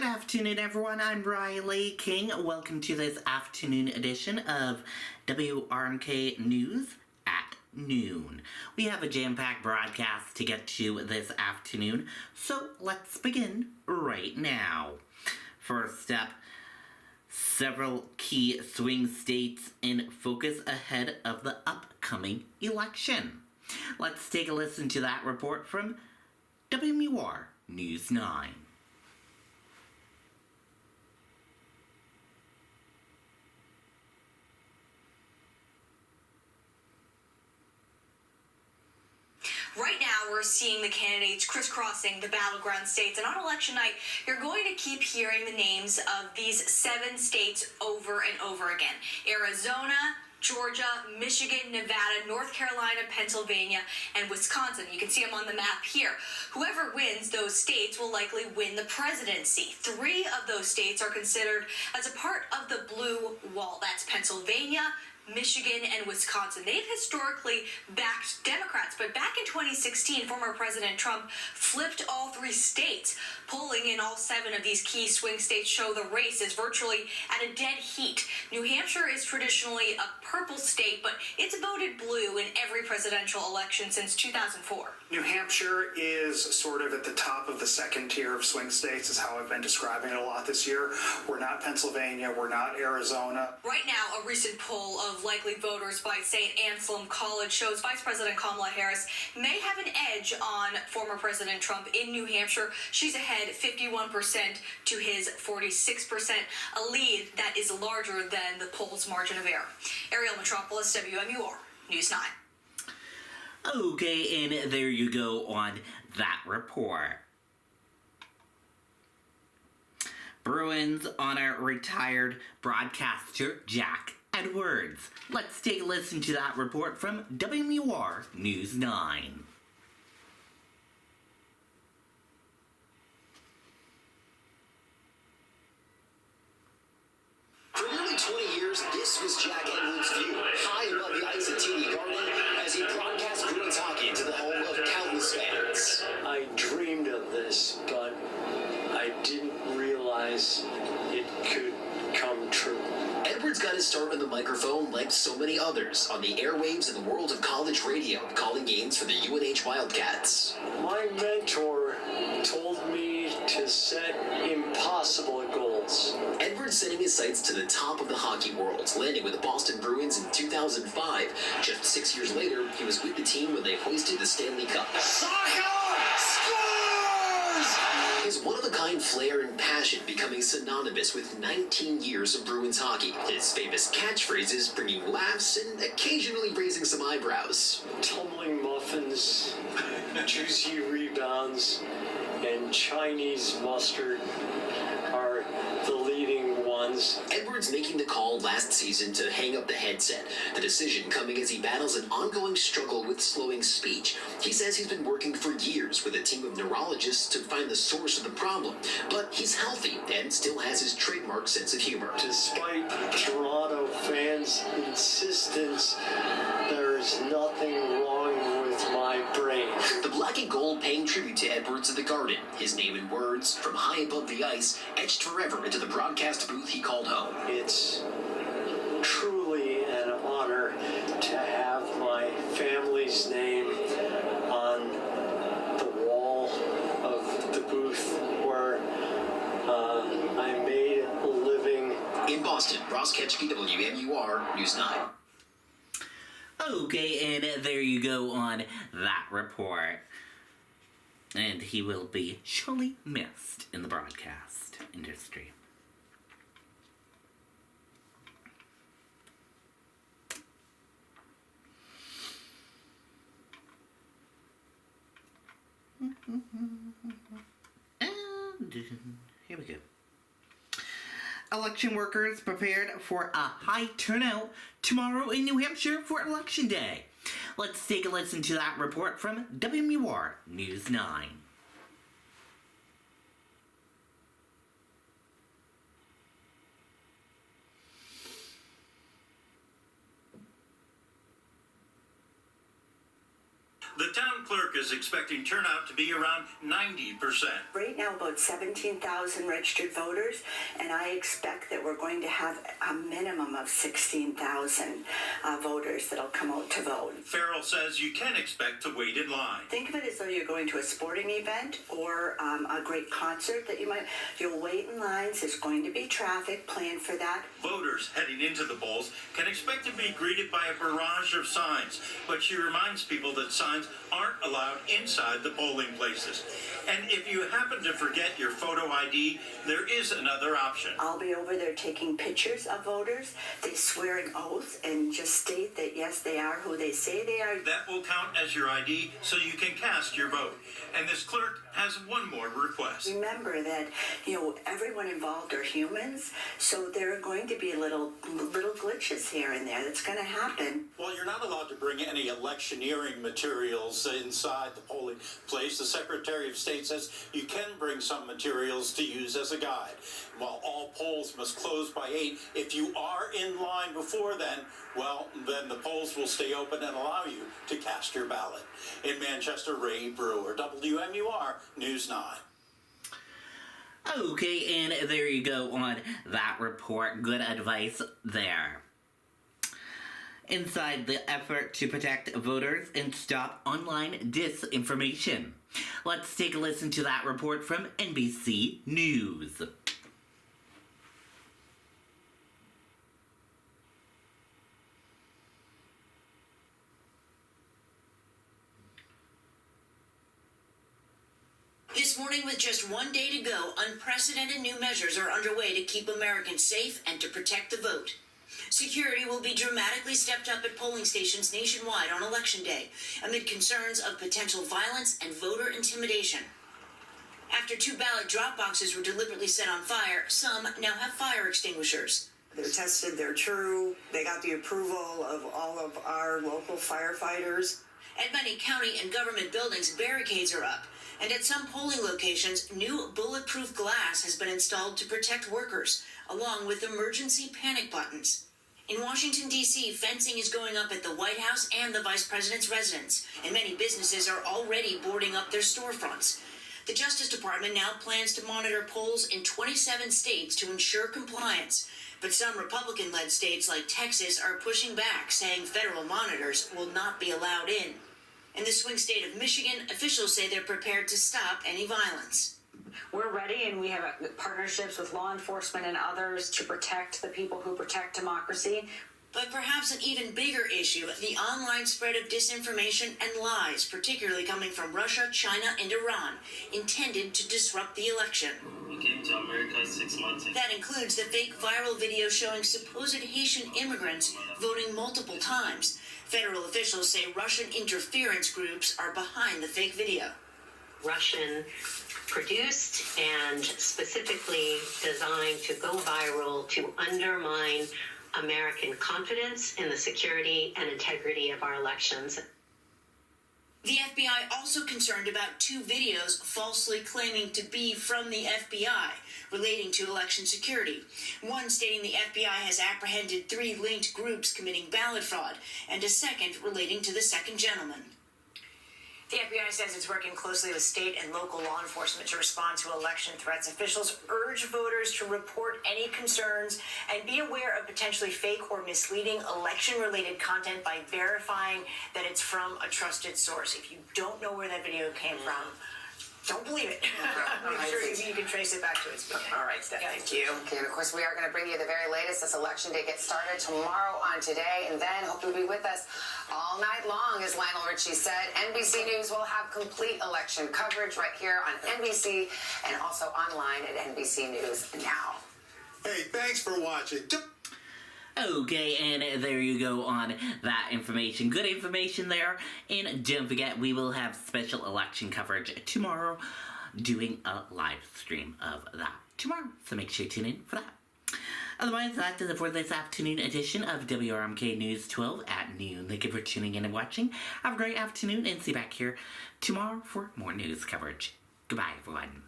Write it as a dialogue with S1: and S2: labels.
S1: Good afternoon, everyone. I'm Riley King. Welcome to this afternoon edition of WRMK News at Noon. We have a jam-packed broadcast to get to this afternoon, so let's begin right now. First up, several key swing states in focus ahead of the upcoming election. Let's take a listen to that report from WMUR News 9.
S2: Right now, we're seeing the candidates crisscrossing the battleground states, and on election night, you're going to keep hearing the names of these 7 states over and over again. Arizona, Georgia, Michigan, Nevada, North Carolina, Pennsylvania, and Wisconsin. You can see them on the map here. Whoever wins those states will likely win the presidency. 3 of those states are considered as a part of the blue wall. That's Pennsylvania, Michigan, and Wisconsin. They've historically backed Democrats, but back in 2016, former President Trump flipped all 3 states. Polling in all 7 of these key swing states show the race is virtually at a dead heat. New Hampshire is traditionally a purple state, but it's voted blue in every presidential election since 2004.
S3: New Hampshire is sort of at the top of the second tier of swing states, is how I've been describing it a lot this year. We're not Pennsylvania, we're not Arizona.
S2: Right now, a recent poll of likely voters by St. Anselm College shows Vice President Kamala Harris may have an edge on former President Trump in New Hampshire. She's ahead 51% to his 46%, a lead that is larger than the poll's margin of error. Ariel Metropolis, WMUR News 9.
S1: Okay, and there you go on that report. Bruins honor retired broadcaster Jack Edwards. Let's take a listen to that report from WMUR News 9.
S4: For nearly 20 years, this was Jack Edwards' view, high above the ice at TD Garden, as he broadcast Bruins hockey to the home of countless fans.
S5: I dreamed of this, but I didn't realize it could come true.
S4: Edwards got his start on the microphone like so many others, on the airwaves of the world of college radio, calling games for the UNH Wildcats.
S5: My mentor told me to set impossible goals.
S4: Edwards setting his sights to the top of the hockey world, landing with the Boston Bruins in 2005. Just 6 years later, he was with the team when they hoisted the Stanley Cup. His one-of-a-kind flair and passion becoming synonymous with 19 years of Bruins hockey. His famous catchphrases bringing laughs and occasionally raising some eyebrows.
S5: Tumbling muffins, juicy rebounds, and Chinese mustard are the leading ones.
S4: Edwards making the call last season to hang up the headset. The decision coming as he battles an ongoing struggle with slowing speech. He says he's been working for years with a team of neurologists to find the source of the problem, but he's healthy and still has his trademark sense of humor.
S5: Despite Toronto fans' insistence, there's nothing wrong with my brain.
S4: The black and gold paying tribute to Edwards at the Garden. His name and words, from high above the ice, etched forever into the broadcast booth he called home.
S5: It's truly an honor to have my family's name on the wall of the booth where I made a living.
S4: In Boston, Ross Ketchke, WMUR News 9.
S1: Okay, and there you go on that report. And he will be surely missed in the broadcast industry. And here we go. Election workers prepared for a high turnout tomorrow in New Hampshire for Election Day. Let's take a listen to that report from WMUR News 9.
S6: The town town clerk is expecting turnout to be around 90%.
S7: Right now, about 17,000 registered voters, and I expect that we're going to have a minimum of 16,000 voters that'll come out to vote.
S6: Farrell says you can expect to wait in line.
S7: Think of it as though you're going to a sporting event or a great concert that you'll wait in lines. There's going to be traffic planned for that.
S6: Voters heading into the polls can expect to be greeted by a barrage of signs, but she reminds people that signs aren't allowed inside the polling places. And if you happen to forget your photo ID, there is another option.
S7: I'll be over there taking pictures of voters. They swear an oath and just state that, yes, they are who they say they are.
S6: That will count as your ID so you can cast your vote. And this clerk has one more request.
S7: Remember that, everyone involved are humans, so there are going to be little glitches here and there. That's going to happen.
S8: Well, you're not allowed to bring any electioneering materials inside the polling place. The Secretary of State says you can bring some materials to use as a guide. While all polls must close by 8, if you are in line before then the polls will stay open and allow you to cast your ballot. In Manchester, Ray Brewer, WMUR News 9.
S1: Okay, and there you go on that report. Good advice there. Inside the effort to protect voters and stop online disinformation. Let's take a listen to that report from NBC News.
S9: This morning, with just one day to go, unprecedented new measures are underway to keep Americans safe and to protect the vote. Security will be dramatically stepped up at polling stations nationwide on Election Day, amid concerns of potential violence and voter intimidation. After 2 ballot drop boxes were deliberately set on fire, some now have fire extinguishers.
S10: They're tested, they're true, they got the approval of all of our local firefighters.
S9: At many county and government buildings, barricades are up. And at some polling locations, new bulletproof glass has been installed to protect workers, along with emergency panic buttons. In Washington, D.C., fencing is going up at the White House and the Vice President's residence, and many businesses are already boarding up their storefronts. The Justice Department now plans to monitor polls in 27 states to ensure compliance, but some Republican-led states like Texas are pushing back, saying federal monitors will not be allowed in. In the swing state of Michigan, officials say they're prepared to stop any violence.
S11: We're ready, and we have partnerships with law enforcement and others to protect the people who protect democracy.
S9: But perhaps an even bigger issue, the online spread of disinformation and lies, particularly coming from Russia, China, and Iran, intended to disrupt the election.
S12: We came to America 6 months ago.
S9: That includes the fake viral video showing supposed Haitian immigrants voting multiple times. Federal officials say Russian interference groups are behind the fake video.
S13: Russian produced and specifically designed to go viral to undermine American confidence in the security and integrity of our elections.
S9: The FBI also concerned about 2 videos falsely claiming to be from the FBI relating to election security. One stating the FBI has apprehended 3 linked groups committing ballot fraud, and a second relating to the second gentleman.
S14: The FBI says it's working closely with state and local law enforcement to respond to election threats. Officials urge voters to report any concerns and be aware of potentially fake or misleading election-related content by verifying that it's from a trusted source. If you don't know where that video came from, don't believe it. Make sure you can trace it back to its beginning.
S15: All right, Steph, thank you. Okay, and of course, we are going to bring you the very latest as Election Day gets started tomorrow on Today, and then hope you'll be with us all night long, as Lionel Richie said. NBC News will have complete election coverage right here on NBC and also online at NBC News Now.
S8: Hey, thanks for watching.
S1: Okay, and there you go on that information. Good information there. And don't forget, we will have special election coverage tomorrow, doing a live stream of that tomorrow. So make sure you tune in for that. Otherwise, that does it for this afternoon edition of WRMK News 12 at noon. Thank you for tuning in and watching. Have a great afternoon, and see you back here tomorrow for more news coverage. Goodbye, everyone.